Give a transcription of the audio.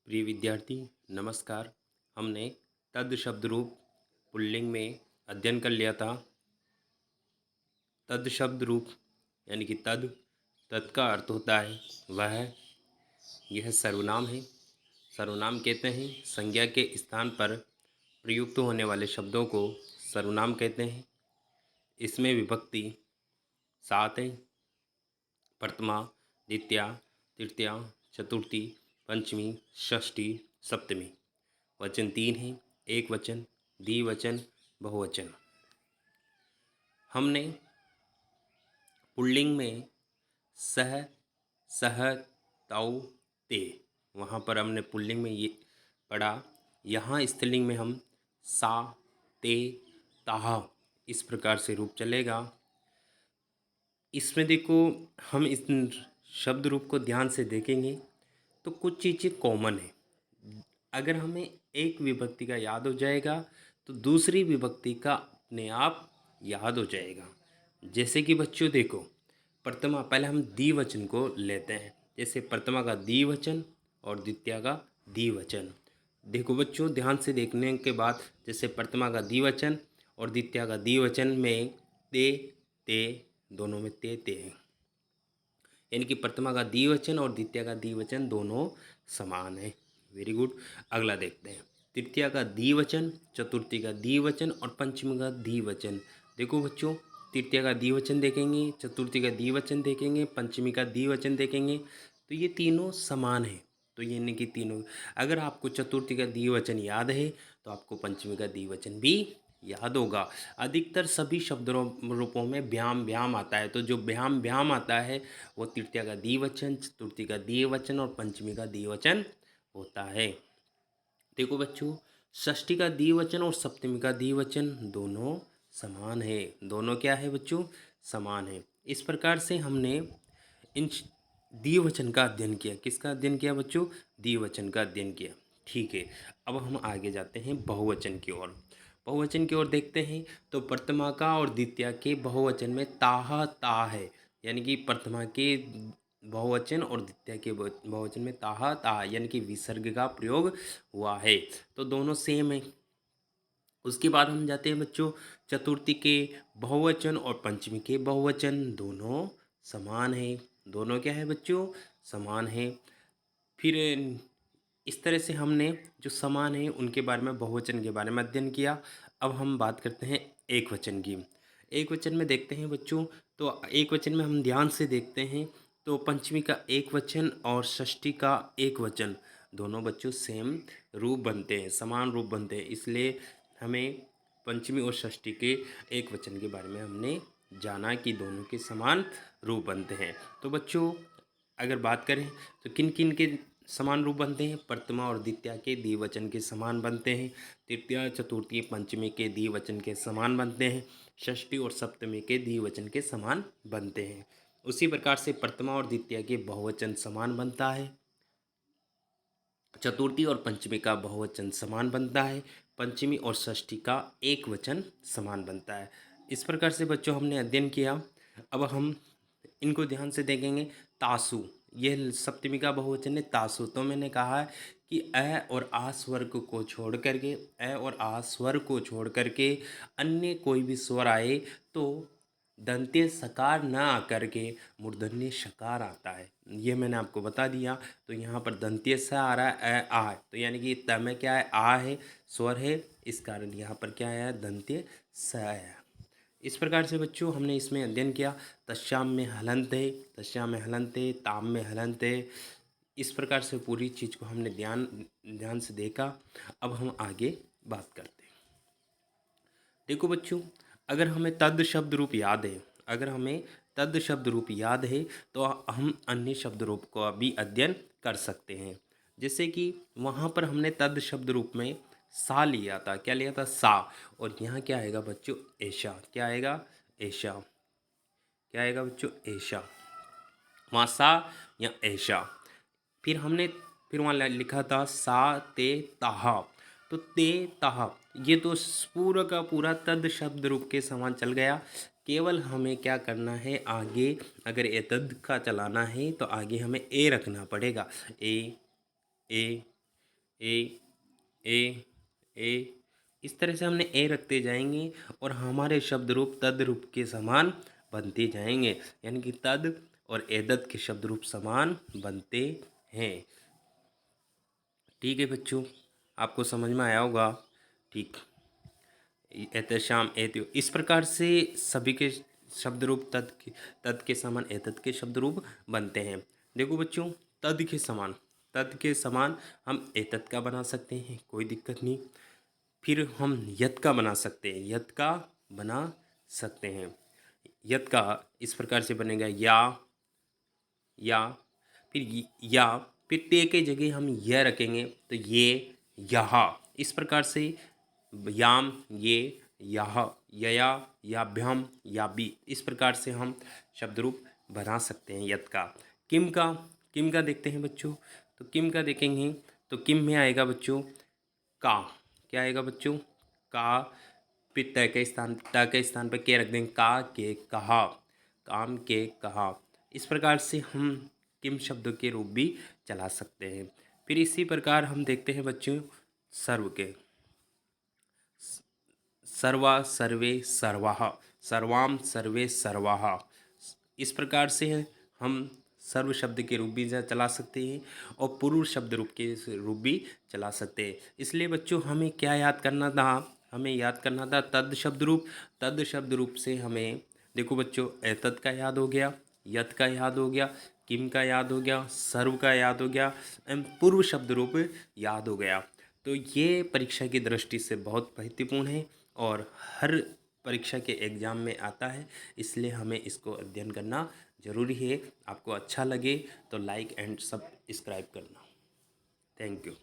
प्रिय विद्यार्थी नमस्कार। हमने तद शब्द रूप पुल्लिंग में अध्ययन कर लिया था। तद शब्द रूप यानी कि तद का अर्थ होता है वह। यह सर्वनाम है। सर्वनाम कहते हैं संज्ञा के स्थान पर प्रयुक्त होने वाले शब्दों को सर्वनाम कहते हैं। इसमें विभक्ति 7 है। प्रथमा, द्वितीया, तृतीया, चतुर्थी, पंचमी, षष्ठी, सप्तमी। वचन 3 हैं। एक वचन, द्विवचन, बहुवचन। हमने पुल्लिंग में सह, सह, तौ, ते, वहाँ पर हमने पुल्लिंग में ये पढ़ा। यहाँ स्त्रीलिंग में हम सा, ते, ताहा इस प्रकार से रूप चलेगा। इसमें देखो, हम इस शब्द रूप को ध्यान से देखेंगे तो कुछ चीज़ें कॉमन है। अगर हमें एक विभक्ति का याद हो जाएगा तो दूसरी विभक्ति का अपने आप याद हो जाएगा। जैसे कि बच्चों देखो, प्रथमा, पहले हम द्विवचन को लेते हैं। जैसे प्रथमा का द्विवचन और द्वितीया का द्विवचन। देखो बच्चों, ध्यान से देखने के बाद, जैसे प्रथमा का द्विवचन और द्वितीया का द्विवचन में ते दोनों में ते हैं। यानी कि प्रथमा का द्विवचन और द्वितीया का द्विवचन दोनों समान है। Very good. अगला देखते हैं। तृतीया का द्विवचन, चतुर्थी का द्विवचन और पंचमी का द्विवचन। देखो बच्चों, तृतीया का द्विवचन देखेंगे, चतुर्थी का द्विवचन देखेंगे, पंचमी का द्विवचन देखेंगे तो ये तीनों समान है। तो ये यानी कि तीनों, अगर आपको चतुर्थी का द्विवचन याद है तो आपको पंचमी का द्विवचन भी याद होगा। अधिकतर सभी शब्द रूपों में व्याम व्याम आता है। तो जो व्याम व्याम आता है वो तृतीया का द्विवचन, चतुर्थी का द्विवचन और पंचमी का द्विवचन होता है। देखो बच्चों, षष्ठी का द्विवचन और सप्तमी का द्विवचन दोनों समान है। दोनों क्या है बच्चों? समान है। इस प्रकार से हमने इन द्विवचन का अध्ययन किया। किसका अध्ययन किया बच्चों? द्विवचन का अध्ययन किया। ठीक है, अब हम आगे जाते हैं बहुवचन की ओर। बहुवचन की ओर देखते हैं तो प्रथमा का और द्वितीया के बहुवचन में ताहा ता है। यानी कि प्रथमा के बहुवचन और द्वितीया के बहुवचन में ताहा ता यानी कि विसर्ग का प्रयोग हुआ है। तो दोनों सेम है। उसके बाद हम जाते हैं बच्चों, चतुर्थी के बहुवचन और पंचमी के बहुवचन दोनों समान है। दोनों क्या है बच्चों? समान है। फिर इस तरह से हमने जो समान है उनके बारे में, बहुवचन के बारे में अध्ययन किया। अब हम बात करते हैं एक वचन की। एक वचन में देखते हैं बच्चों, तो एक वचन में हम ध्यान से देखते हैं तो पंचमी का एक वचन और षष्ठी का एक वचन दोनों बच्चों सेम रूप बनते हैं, समान रूप बनते हैं। इसलिए हमें पंचमी और षष्ठी के एक वचन के बारे में हमने जाना कि दोनों के समान रूप बनते हैं। तो बच्चों, अगर बात करें तो किन किन के समान रूप बनते हैं? प्रथमा और द्वितीया के द्विवचन के समान बनते हैं। तृतीया, चतुर्थी, पंचमी के द्विवचन के समान बनते हैं। षष्ठी और सप्तमी के द्विवचन के समान बनते हैं। उसी प्रकार से प्रथमा और द्वितीया के बहुवचन समान बनता है। चतुर्थी और पंचमी का बहुवचन समान बनता है। पंचमी और षष्ठी का एक वचन समान बनता है। इस प्रकार से बच्चों हमने अध्ययन किया। अब हम इनको ध्यान से देखेंगे। तासु, यह सप्तमी का बहुवचन है तासु। तो मैंने कहा है कि अ और आ स्वर को छोड़ करके, अ और आ स्वर को छोड़ करके अन्य कोई भी स्वर आए तो दंत्य सकार न आकर के मूर्धन्य शकार आता है। ये मैंने आपको बता दिया। तो यहाँ पर दंत्य स आ रहा है, आ है, तो यानी कि त में क्या है? आ है, स्वर है, इस कारण यहाँ पर क्या है? दंत्य स है। इस प्रकार से बच्चों हमने इसमें अध्ययन किया। तस्याम में हलंत है, तस्याम में हलंत है, ताम में हलंत है। इस प्रकार से पूरी चीज़ को हमने ध्यान से देखा। अब हम आगे बात करते हैं। देखो बच्चों, अगर हमें तद शब्द रूप याद है, अगर हमें तद शब्द रूप याद है तो हम अन्य शब्द रूप का भी अध्ययन कर सकते हैं। जैसे कि वहाँ पर हमने तद शब्द रूप में सा लिया था। क्या लिया था? सा। और यहाँ क्या आएगा बच्चों? ऐशा। क्या आएगा? ऐशा। क्या आएगा बच्चों? ऐशा। वहाँ सा या ऐशा। फिर वहाँ लिखा था सा ते ताहा। तो ते ताहा ये तो पूरा का पूरा तद शब्द रूप के समान चल गया। केवल हमें क्या करना है आगे, अगर ए तद का चलाना है तो आगे हमें ए रखना पड़ेगा। ए, ए, ए ए ए, इस तरह से हमने ए रखते जाएंगे और हमारे शब्द रूप तद रूप के समान बनते जाएंगे, यानी कि तद और एदत के शब्द रूप समान बनते हैं। ठीक है बच्चों, आपको समझ में आया होगा। ठीक, एतशाम एत्यो, इस प्रकार से सभी के शब्द रूप तद के समान एतद के शब्द रूप बनते हैं। देखो बच्चों, तद के समान हम एतद का बना सकते हैं, कोई दिक्कत नहीं। फिर हम यत का बना सकते हैं, यत का बना सकते हैं। यत का इस प्रकार से बनेगा या, या फिर ते के जगह हम यह रखेंगे तो ये यहा, इस प्रकार से याम ये यह यया याभ्याम याबी, इस प्रकार से हम शब्द रूप बना सकते हैं यत का। किम का देखते हैं बच्चों, तो किम का देखेंगे तो किम में आएगा बच्चों का, क्या आएगा बच्चों का, फिर त के स्थान पर के रख देंगे, का के कहा, काम के कहा। इस प्रकार से हम किम शब्द के रूप भी चला सकते हैं। फिर इसी प्रकार हम देखते हैं बच्चों सर्व के, सर्वा सर्वे सर्वाः, सर्वाम सर्वे सर्वाः, इस प्रकार से हम सर्व शब्द के रूप भी चला सकते हैं और पूर्व शब्द रूप के रूप भी चला सकते हैं। इसलिए बच्चों हमें क्या याद करना था, हमें याद करना था तद शब्द रूप। तद शब्द रूप से हमें देखो बच्चों एतद का याद हो गया, यत का याद हो गया, किम का याद हो गया, सर्व का याद हो गया एवं पूर्व शब्द रूप याद हो गया। तो ये परीक्षा की दृष्टि से बहुत महत्वपूर्ण है और हर परीक्षा के एग्ज़ाम में आता है, इसलिए हमें इसको अध्ययन करना ज़रूरी है। आपको अच्छा लगे तो लाइक एंड सब्सक्राइब करना। Thank you.